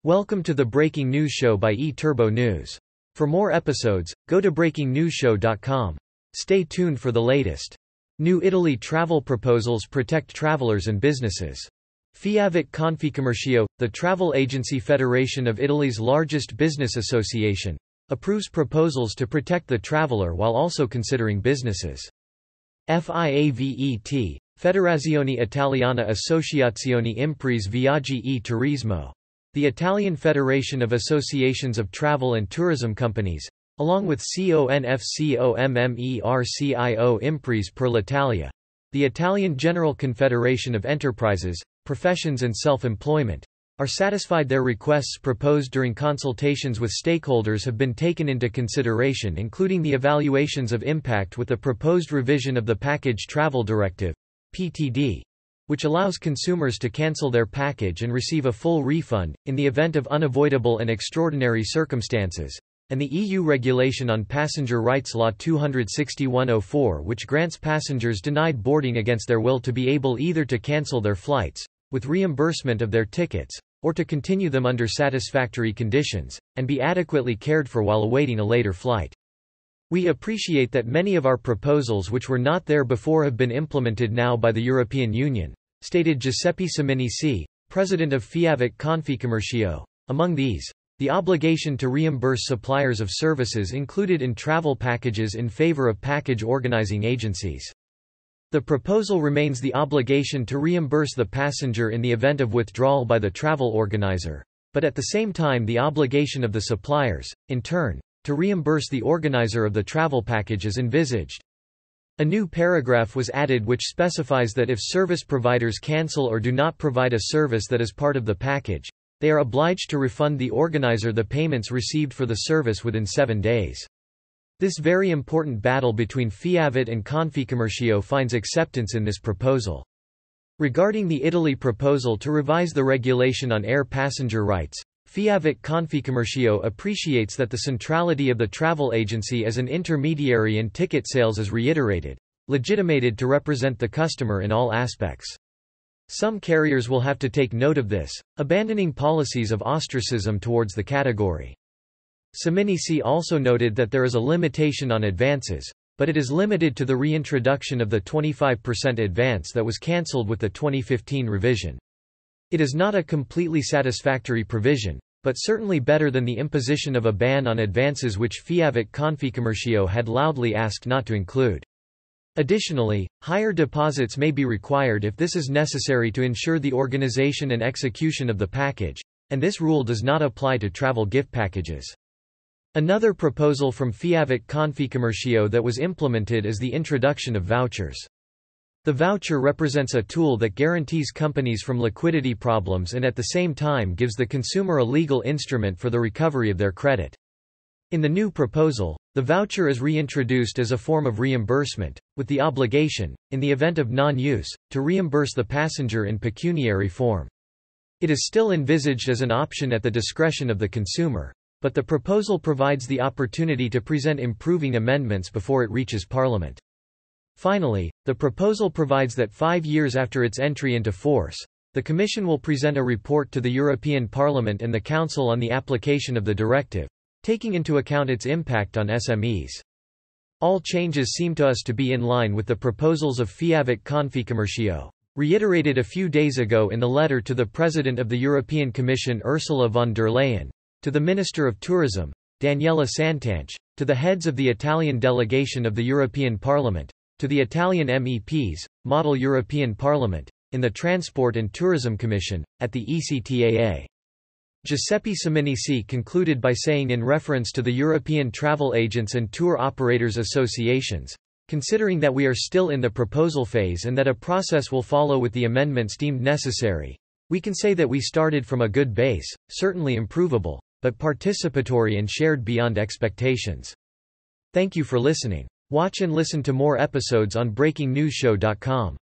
Welcome to the Breaking News Show by eTurbo News. For more episodes, go to breakingnewsshow.com. Stay tuned for the latest. New Italy travel proposals protect travelers and businesses. Fiavet-Confcommercio, the travel agency federation of Italy's largest business association, approves proposals to protect the traveler while also considering businesses. Fiavet, Federazione Italiana Associazioni Imprese Viaggi e Turismo, the Italian Federation of Associations of Travel and Tourism Companies, along with CONFCOMMERCIO Imprese per l'Italia, the Italian General Confederation of Enterprises, Professions and Self-Employment, are satisfied their requests proposed during consultations with stakeholders have been taken into consideration, including the evaluations of impact with the proposed revision of the Package Travel Directive, PTD, which allows consumers to cancel their package and receive a full refund, in the event of unavoidable and extraordinary circumstances, and the EU Regulation on Passenger Rights Law 261/04, which grants passengers denied boarding against their will to be able either to cancel their flights, with reimbursement of their tickets, or to continue them under satisfactory conditions, and be adequately cared for while awaiting a later flight. We appreciate that many of our proposals which were not there before have been implemented now by the European Union, stated Giuseppe Simonici, president of Fiavet-Confcommercio. Among these, the obligation to reimburse suppliers of services included in travel packages in favor of package organizing agencies. The proposal remains the obligation to reimburse the passenger in the event of withdrawal by the travel organizer, but at the same time the obligation of the suppliers, in turn, to reimburse the organizer of the travel package is envisaged. A new paragraph was added which specifies that if service providers cancel or do not provide a service that is part of the package, they are obliged to refund the organizer the payments received for the service within 7 days. This very important battle between Fiavet and Confcommercio finds acceptance in this proposal. Regarding the Italy proposal to revise the regulation on air passenger rights, Fiavet-Confcommercio appreciates that the centrality of the travel agency as an intermediary in ticket sales is reiterated, legitimated to represent the customer in all aspects. Some carriers will have to take note of this, abandoning policies of ostracism towards the category. Simonici also noted that there is a limitation on advances, but it is limited to the reintroduction of the 25% advance that was cancelled with the 2015 revision. It is not a completely satisfactory provision, but certainly better than the imposition of a ban on advances which Fiavet-Confcommercio had loudly asked not to include. Additionally, higher deposits may be required if this is necessary to ensure the organization and execution of the package, and this rule does not apply to travel gift packages. Another proposal from Fiavet-Confcommercio that was implemented is the introduction of vouchers. The voucher represents a tool that guarantees companies from liquidity problems and at the same time gives the consumer a legal instrument for the recovery of their credit. In the new proposal, the voucher is reintroduced as a form of reimbursement, with the obligation, in the event of non-use, to reimburse the passenger in pecuniary form. It is still envisaged as an option at the discretion of the consumer, but the proposal provides the opportunity to present improving amendments before it reaches Parliament. Finally, the proposal provides that 5 years after its entry into force, the Commission will present a report to the European Parliament and the Council on the application of the directive, taking into account its impact on SMEs. All changes seem to us to be in line with the proposals of Fiavet-Confcommercio, reiterated a few days ago in the letter to the President of the European Commission Ursula von der Leyen, to the Minister of Tourism, Daniela Santanchè, to the heads of the Italian delegation of the European Parliament, to the Italian MEPs, Model European Parliament, in the Transport and Tourism Commission, at the ECTAA. Giuseppe Simonici concluded by saying in reference to the European Travel Agents and Tour Operators Associations, considering that we are still in the proposal phase and that a process will follow with the amendments deemed necessary, we can say that we started from a good base, certainly improvable, but participatory and shared beyond expectations. Thank you for listening. Watch and listen to more episodes on breakingnewsshow.com.